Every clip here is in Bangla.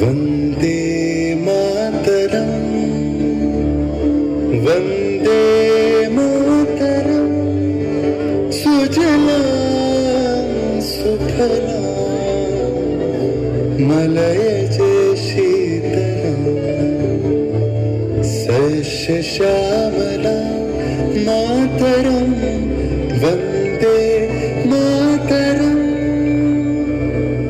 वंदे मातरम वंदे मातरम सुजलां सुफलां मलयज शीतलां सस्यश्यामलां मातरम वंदे मातरम।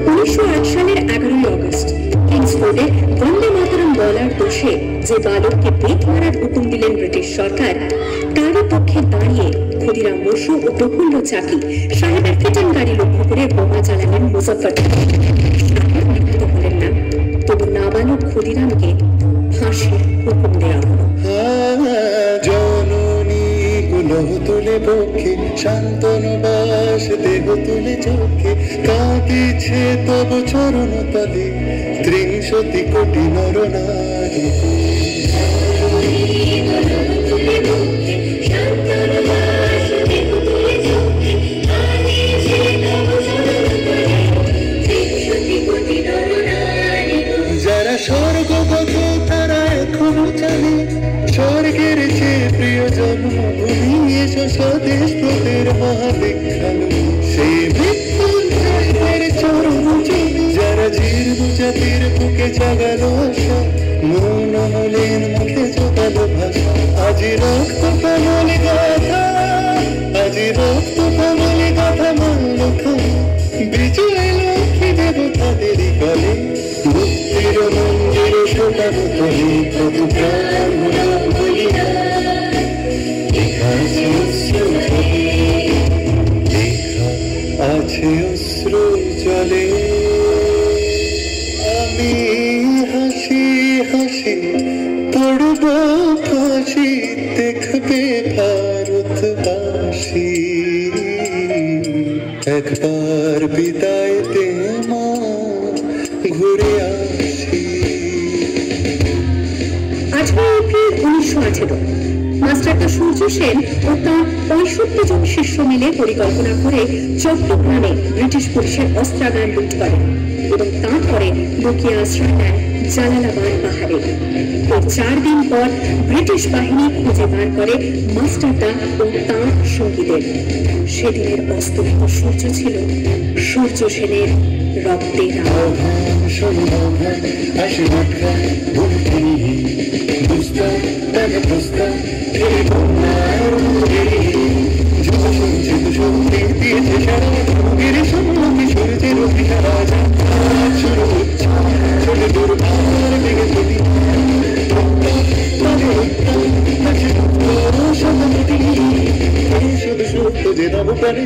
1908 সালের 11 আগস্ট কিংসফোর্ডে বন্দে মাতরম বলার দোষে যে বালককে বেত মারার হুকুম দিলেন ব্রিটিশ সরকার, তারই পক্ষে দাঁড়িয়ে ক্ষুদিরাম বসু ও প্রফুল্ল চাকি সাহেবের ফিটেন গাড়ি লক্ষ্য করে বোমা চালালেন মুজাফফর। নিহত হলেন না, তবু নাবালক ক্ষুদিরামকে ফাঁসির হুকুম দেওয়া হলো। জননী গুলো তুলে বক্ষে শান্তনু বাস দেহ তুলে চোখে কাঁদিছে তব চরণ তলে ৩০ কোটি নর নারী। যারা স্বর্গগত তারা এখনো জানে স্বর্গের চেয়ে প্রিয় জন্মভূমি এসো স্বদেশ তোদের মহাবিখ্যাত সেই মৃত্যুর চরণ চলে। যারা জীর্ণ জাতির বুকে জাগালো আশা মৌন হলেন মুখে জোগালো ভাষা। আজি রক্ত কমলে গাথা আজি রক্ত কমলে গাথা মানল বিজয় লক্ষ্মী দেবতাদেরই গলে মুক্তির মন্দির শোকাব তলে প্রভু প্রাণ বলিয়া লেখা আছে অশ্রু জলে। আমি হাসি হাসি পড়ব ফাঁসি দেখবে ভারতবাসী একবার বিদায় দে মা ঘুরে আসি। 18 এপ্রিল 1918 মাস্টারদা সূর্য সেন ও তার 65 জন শিষ্য মিলে পরিকল্পনা করে চট্টগ্রামে ব্রিটিশ পুলিশের অস্ত্রাগার লুট করেন এবং তারপরে লুকিয়ে আশ্রয় নেন জালালাবাদ পাহাড়ে। এর 4 দিন পর ব্রিটিশ বাহিনী খুঁজে বার করে মাস্টারদা ও তাঁর সঙ্গীদের। সেদিনের অস্তমিত সূর্য ছিল সূর্য সেনের রক্তে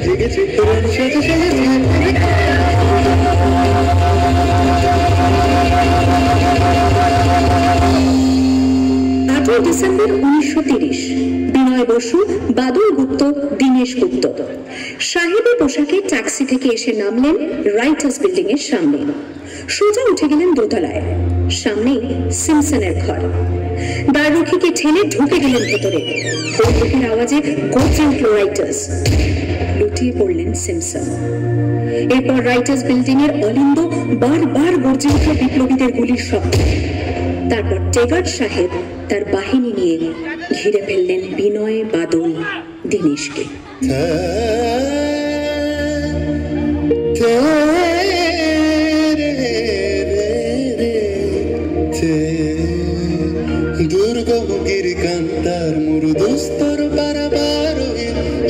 জেগেছে 8 ডিসেম্বর 1930 বিনয় বসু, বাদল গুপ্ত, দীনেশ গুপ্ত সাহেবী পোশাকে ট্যাক্সি থেকে এসে নামলেন রাইটার্স বিল্ডিং এর সামনে। সোজা উঠে গেলেন দোতলায়। সামনেই সিমসনের ঘর। দ্বাররক্ষীকে ঠেলে ঢুকে গেলেন ভেতরে। বন্দুকের আওয়াজে গর্জে উঠল রাইটার্স। লুটিয়ে পড়লেন সিমসন। এরপর রাইটার্স বিল্ডিং এর অলিন্দ বারবার গর্জে উঠল বিপ্লবীদের গুলির শব্দ। তারপর টেগার্ড সাহেব তার বাহিনী নিয়ে ঘিরে ফেললেন বিনয়, বাদল, দীনেশকে। দুর্গম গিরিকান্তার মুরুদস্তর পারাবার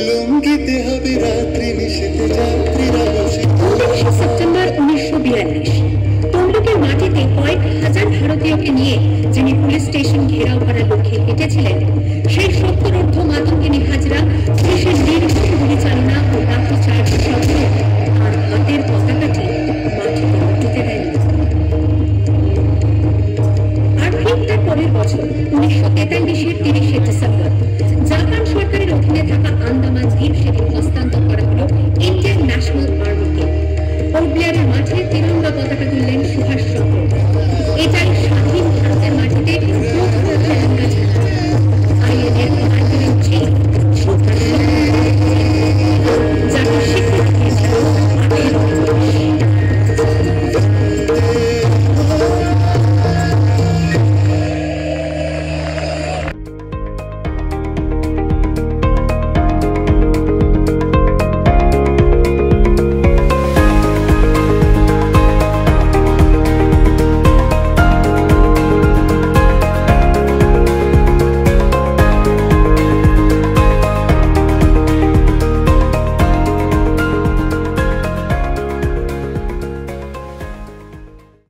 লঙ্ঘিতে হবে রাত্রি নিষেধ যাত্রীরা বসে। 19 সেপ্টেম্বর 1942 তমলুকের মাটিতে কয়েক হাজার ভারতীয়কে নিয়ে যিনি পুলিশ স্টেশন ঘেরাও করার লক্ষ্যে হেঁটেছিলেন, সেই 70 মাতঙ্গিনী হাজরা পুলিশের নির্মম গুলি চালনা ও লাঠিচার্জ সত্ত্বেও আর হাতের পতাকাটি